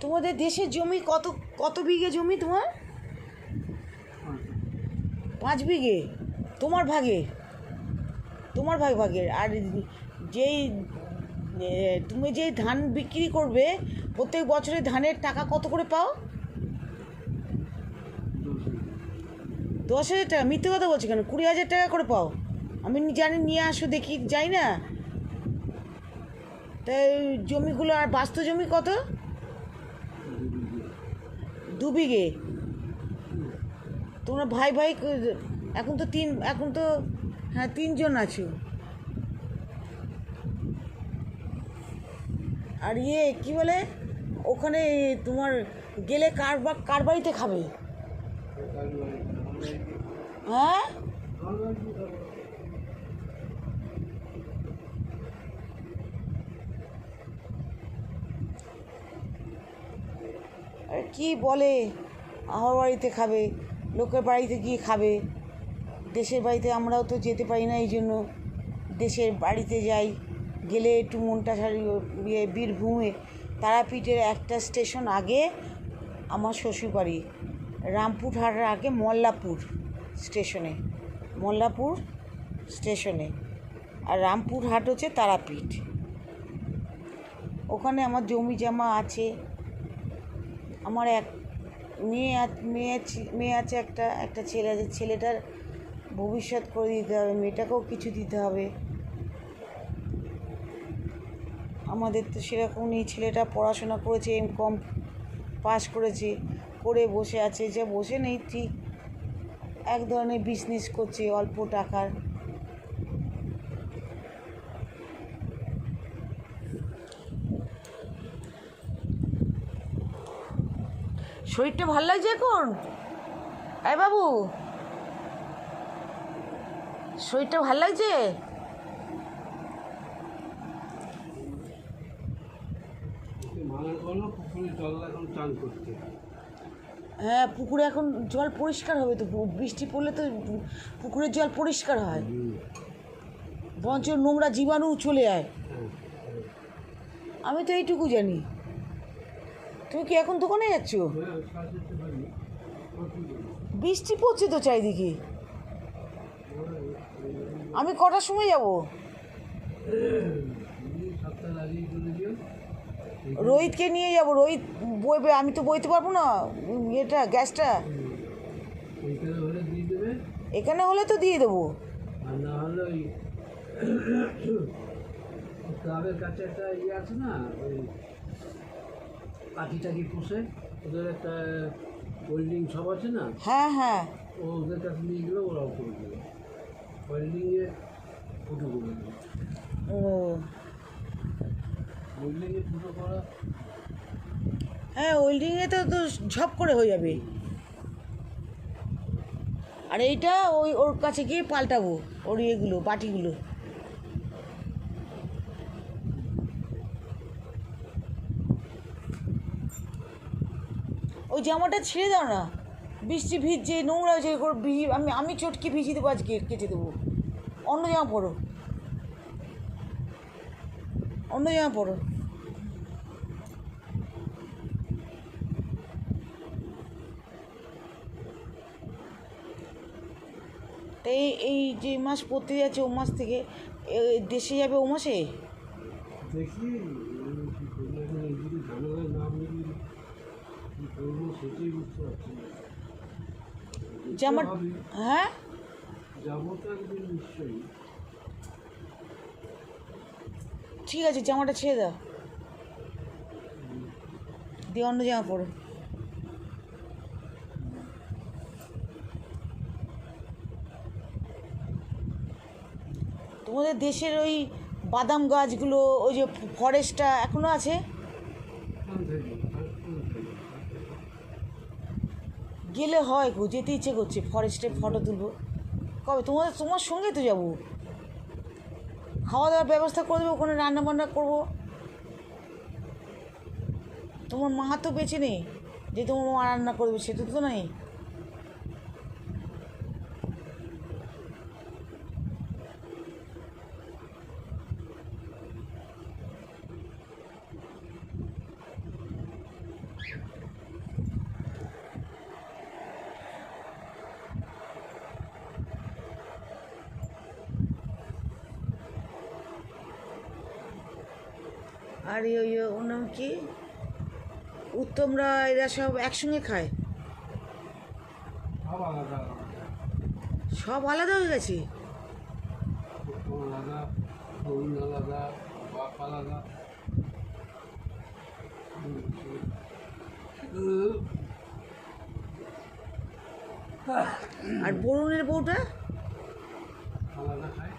তোমাদের দেশের জমি কত কত বিঘে জমি তোমার? 5 বিঘে তোমার ভাগে, তোমার ভাগের। আর যেই তুমি যেই ধান বিক্রি করবে প্রত্যেক বছরে ধানের টাকা কত করে পাও? 10,000 টাকা? মিথ্যে কথা বলছি কেন? 20,000 টাকা করে পাও। আমি জানি, নিয়ে আসো দেখি, যাই না। তাই জমিগুলো, আর বাস্তু জমি কত? 2 বিঘে। তোমরা ভাই ভাই এখন তো এখন তো হ্যাঁ 3জন আছো। আর কি বলে, ওখানে তোমার গেলে কার বাড়িতে খাবে? হ্যাঁ, আর কি বলে, আমার বাড়িতে খাবে, লোকের বাড়িতে গিয়ে খাবে। দেশের বাড়িতে আমরাও তো যেতে পারি না, এই জন্য দেশের বাড়িতে যাই। গেলে একটু মনটা বীরভূমে তারাপীঠের একটা স্টেশন আগে আমার শ্বশুরবাড়ি, রামপুরহাটের আগে মল্লাপুর স্টেশনে, মল্লাপুর স্টেশনে। আর রামপুরহাট হচ্ছে তারাপীঠ। ওখানে আমার জমি জমা আছে। আমার এক মেয়ে আছে, একটা ছেলে আছে। ছেলেটার ভবিষ্যৎ করে দিতে হবে, মেয়েটাকেও কিছু দিতে হবে। আমাদের তো সেরকম নেই। ছেলেটা পড়াশোনা করেছে, M.Com পাস করেছে, করে বসে আছে। যে বসে নেই ঠিক, এক ধরনের বিজনেস করছে অল্প টাকার। শরীরটা ভালো লাগছে এখন? এই বাবু, শরীরটা ভালো লাগছে? হ্যাঁ, পুকুরে এখন জল পরিষ্কার হবে তো। বৃষ্টি পড়লে তো পুকুরের জল পরিষ্কার হয়, বঞ্চ নোংরা জীবাণু চলে যায়। আমি তো এইটুকু জানি। তুমি কি এখন দোকানে যাচ্ছ? বৃষ্টি পড়ছে তো চারিদিকে। আমি কটার সময় যাব? রোহিতকে নিয়ে যাব। রোহিত বইবে, আমি তো বইতে পারবো না এটা, গ্যাসটা। এখানে হলে তো দিয়ে দেবো। ক্লাবের কাছে একটা আছে না, ওই পাখি টাকি পুষে, ওদের একটা ওয়েল্ডিং শপ আছে না। হ্যাঁ হ্যাঁ, ওদের কাছে নিয়ে গেলে ওরাও করে দেবে, ওয়েল্ডিংয়ে ফুটো করে দেবে। ও, ওয়েল্ডিংয়ে ফুটো করা, হ্যাঁ ওয়েল্ডিংয়ে তো ঝপ করে হয়ে যাবে। আর এইটা ওর কাছে গিয়ে পাল্টাবো, ওর ইয়েগুলো, বাটিগুলো। ওই জামাটা ছেড়ে দাও না, বৃষ্টি ভিজছে, নোংরা হয়েছে। আমি চটকে ভিজিয়ে দেবো, আজকে কেটে দেবো। অন্য জামা পরো, অন্য জামা পরো। তাই এই যে মাস পড়তে যাচ্ছে, ও মাস থেকে দেশে যাবে, ও মাসে। দেখি ঝামেলায় নাম নিয়ে কী করবো সেটাই বুঝতে পারছি না। জামা, হ্যাঁ যাবো তো একদিন নিশ্চয়ই। ঠিক আছে, জামাটা ছেড়ে দাও, দিয়ে অন্য জামা পরো। তোমাদের দেশের ওই বাদাম গাছগুলো, ওই যে ফরেস্টটা এখনও আছে? গেলে হয় গো, যেতে ইচ্ছে করছে, ফরেস্টে ফটো তুলবো। কবে? তোমার সঙ্গে তো যাবো। খাওয়া দাওয়ার ব্যবস্থা করে দেবো, ওখানে রান্না বান্না করবো। তোমার মা তো বেঁচে নেই যে তোমার মা রান্না করবে, সেটা তো নেই। আর ওর নাম কি, উত্তমরা, এরা সব একসঙ্গে খায়, সব আলাদা আলাদা। সব আলাদা হয়ে গেছে। উত্তম আলাদা, অরুণ আলাদা, বাপ আলাদা। আর বরুণের বউটা আলাদা খায়।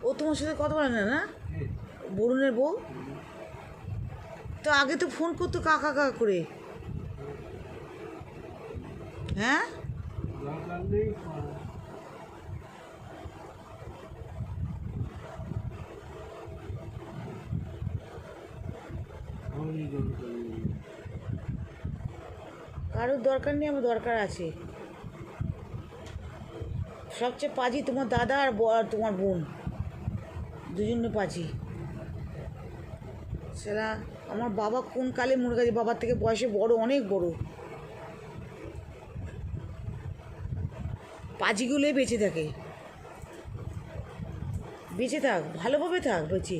ও তোমার সাথে কথা বলে না, না? বরুণের বউ তো আগে তো ফোন করতো কাকা কাকা করে। হ্যাঁ, দরকার নেই। আমারই দরকার নেই। কারোর দরকার নেই, আমার দরকার আছে। সবচেয়ে পাজি তোমার দাদা আর আর তোমার বোন, দুজনে পাজি। সেটা আমার বাবা কোন কালে মরে গেছে, বাবার থেকে বয়সে বড়, অনেক বড়। পাজিগুলোই বেঁচে থাকে, বেঁচে থাক, ভালোভাবে থাক বেঁচে।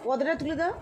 পর্দাটা তুলে দাও।